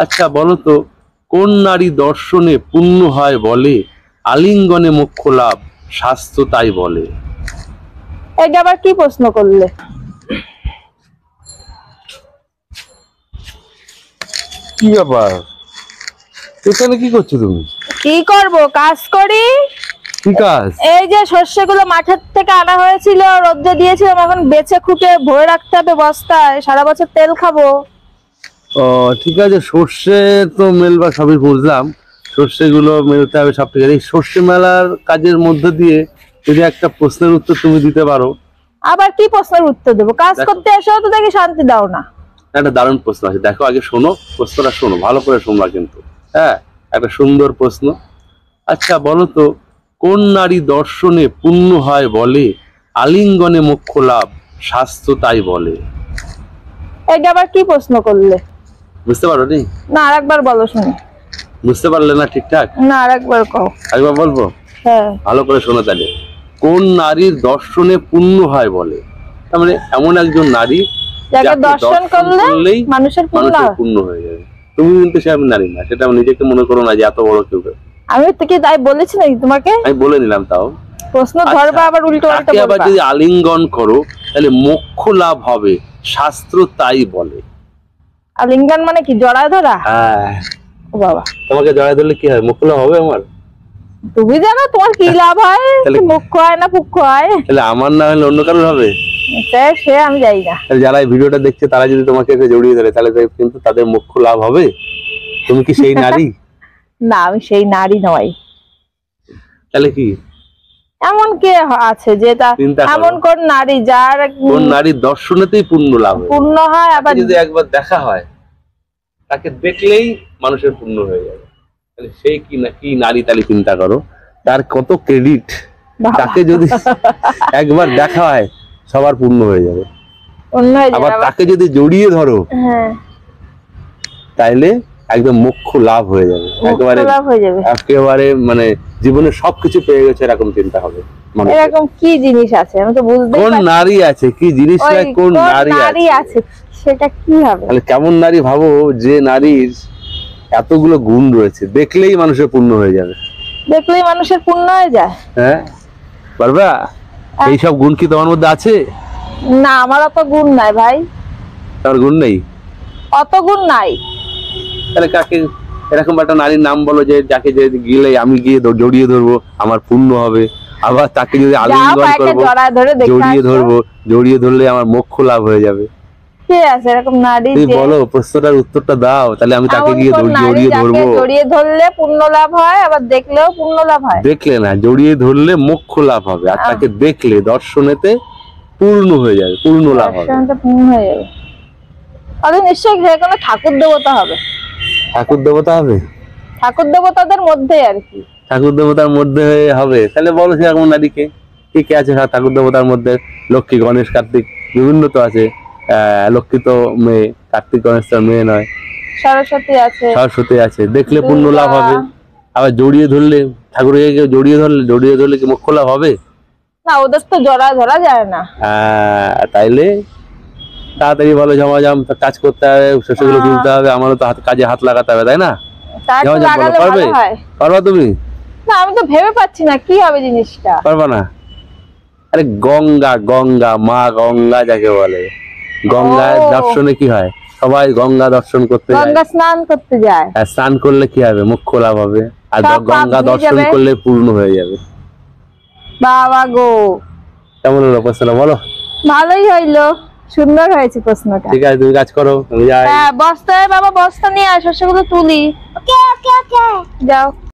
আচ্ছা বলো তো, কোন নারী দর্শনে পূর্ণ হয় বলে, আলিঙ্গনে মোক্ষ লাভ, শাস্ত্র তাই বলে? এটা আবার কি প্রশ্ন করলে? কি ব্যাপার, এখানে কি করছো তুমি? কি করব, কাজ করি। কি কাজ? এই যে শস্যগুলো মাঠের থেকে আনা হয়েছিল, রোদে দিয়েছিলাম, এখন বেচে খুঁটে ভরে রাখতে হবে বস্তায়, সারা বছর তেল খাবো। ও ঠিক আছে, সর্ষে তো মেলবা সবই বুঝলাম, সর্ষেগুলো মেলতে হবে সব ঠিক আছে। এই সর্ষে মেলার কাজের মধ্য দিয়ে যদি একটা প্রশ্নের উত্তর তুমি দিতে পারো। আবার কি প্রশ্নের উত্তর দেবো? কাজ করতে এসো তো দেখি শান্তি দাও না। একটা দারুণ প্রশ্ন আছে, দেখো আগে শোনো, প্রশ্নটা শোনো ভালো করে, শোনবা কিন্তু। হ্যাঁ, একটা সুন্দর প্রশ্ন। আচ্ছা বলো তো, কোন নারী দর্শনে পূর্ণ হয় বলে, আলিঙ্গনে মোক্ষ লাভ, শাস্ত্র তাই বলে? এটা আবার কি প্রশ্ন করলে? বুঝতে পারো নি? না, আরেকবার বলো শুনি। বুঝতে পারলে না ঠিকঠাক? না, আরেকবার কও। একবার বলবো? হ্যাঁ, ভালো করে শোনো তাহলে। কোন নারীর দর্শনে পূর্ণ হয় বলে, তার মানে এমন একজন নারী যাকে যাকে দর্শন করলেই মানুষের পূর্ণ হয়ে যাবে। তুমি কিন্তু সে আমি নারী না, সেটা আমি নিজেকে মনে করো না যে এত বড় কেউ। আমি তো কি তাই বলেছি নাকি তোমাকে? আমি বলে নিলাম তাও। প্রশ্ন ধরবা আবার উল্টো পাল্টা বলবা। আবার যদি আলিঙ্গন করো তাহলে মোক্ষ লাভ হবে, শাস্ত্র তাই বলে। আলিঙ্গন মানে কি, জড়ায় ধরা? হ্যাঁ। ও বাবা, তোমাকে জড়ায় ধরলে কি হয়, মোক্ষ লাভ হবে আমার? তুমি জানো তোমার কি লাভ হয়, মুখ্য হয় না পুক্ষ হয়? তাহলে আমার না হলে অন্য কারোর হবে? সে আমি জানি না। যারা এই ভিডিওটা দেখছে তারা যদি তোমাকে জড়িয়ে ধরে তাহলে কিন্তু তাদের মোক্ষ লাভ হবে। তুমি কি সেই নারী? না, আমি সেই নারী নই। তাহলে কি? এমন কে আছে যে এমন কোন নারী যার কোন নারীর দর্শনেতেই পূর্ণ লাভ পূর্ণ হয়, আবার যদি একবার দেখা হয় তাকে দেখলেই মানুষের পূর্ণ হয়ে যাবে। তাহলে সেই কি নারী, তাহলে চিন্তা করো তার কত ক্রেডিট। তাকে যদি একবার দেখা হয় সবার পূর্ণ হয়ে যাবে। আবার তাকে যদি জড়িয়ে ধরো তাইলে একদম মোক্ষ লাভ হয়ে যাবে, একেবারে মানে জীবনে সবকিছু পেয়ে গেছে এরকম চিন্তা হবে। এরকম কি জিনিস আছে আমি তো বুঝতে পারছি। কোন নারী আছে, কি জিনিস, কোন নারী আছে সেটা কি হবে? তাহলে কেমন নারী ভাবো, যে নারীর এতগুলো গুণ রয়েছে, দেখলেই মানুষের পূর্ণ হয়ে যাবে। দেখলেই মানুষের পূর্ণ হয়ে যায়? হ্যাঁ, পারবা? এইসব গুণ কি তোমার মধ্যে আছে? না, আমার অত গুণ নাই ভাই। তোমার গুণ নেই? অত গুণ নাই। তাহলে কাকে, এরকম একটা নারীর নাম বলো যে যাকে যে গেলে আমি গিয়ে জড়িয়ে ধরবো আমার পূর্ণ হবে। আবার তাকে যদি আলিঙ্গন করবো, জড়িয়ে ধরলে আমার মোক্ষ লাভ হয়ে যাবে। কে আছে এরকম নারী? তুমি বলো, প্রশ্নটার উত্তরটা দাও, তাহলে আমি তাকে গিয়ে জড়িয়ে ধরবো। জড়িয়ে ধরলে পূর্ণ লাভ হয়, আবার দেখলেও পূর্ণ লাভ হয়। দেখলে না, জড়িয়ে ধরলে মোক্ষ লাভ হবে, আর তাকে দেখলে দর্শনেতে পূর্ণ হয়ে যাবে, পূর্ণ লাভ হবে। পূর্ণ হয়ে যাবে। তাহলে নিশ্চয়ই যে কোনো ঠাকুর দেবতা হবে। ঠাকুর দেবতা হবে? ঠাকুর দেবতাদের মধ্যে আর কি। ঠাকুর দেবতার মধ্যে হবে? তাহলে বলো সেরকম নারীকে কি কে আছে ঠাকুর দেবতার মধ্যে? লক্ষ্মী, গণেশ, কার্তিক, বিভিন্ন তো আছে। লক্ষ্মী তো মেয়ে, কার্তিক গণেশ তো মেয়ে নয়। সরস্বতী আছে। সরস্বতী আছে, দেখলে পূর্ণ লাভ হবে। আবার জড়িয়ে ধরলে, ঠাকুরকে জড়িয়ে ধরলে কি মোক্ষ লাভ হবে? না, ওদের তো জড়া ধরা যায় না। তাইলে তাড়াতাড়ি বলো, ঝমাঝম কাজ করতে হবে, শস্যগুলো তুলতে হবে, আমারও তো কাজে হাত লাগাতে হবে, তাই না? পারবা তুমি? না, আমি তো ভেবে পাচ্ছি না কি হবে জিনিসটা। পারবা না? আরে গঙ্গা, গঙ্গা মা গঙ্গা যাকে বলে, গঙ্গার দর্শনে কি হয়, সবাই গঙ্গা দর্শন করতে যায়, গঙ্গা স্নান করতে যায়। স্নান করলে কি হবে, মোক্ষ লাভ হবে। আর গঙ্গা দর্শন করলে পূর্ণ হয়ে যাবে। বাবা গো, কেমন হলো প্রশ্নটা বলো? ভালোই হইলো, সুন্দর হয়েছে প্রশ্নটা। ঠিক আছে, তুমি কাজ করো, আমি যাই। হ্যাঁ, বস্তায় বাবা, বস্তা নিয়ে আসো, সেগুলো তুলি। যাও।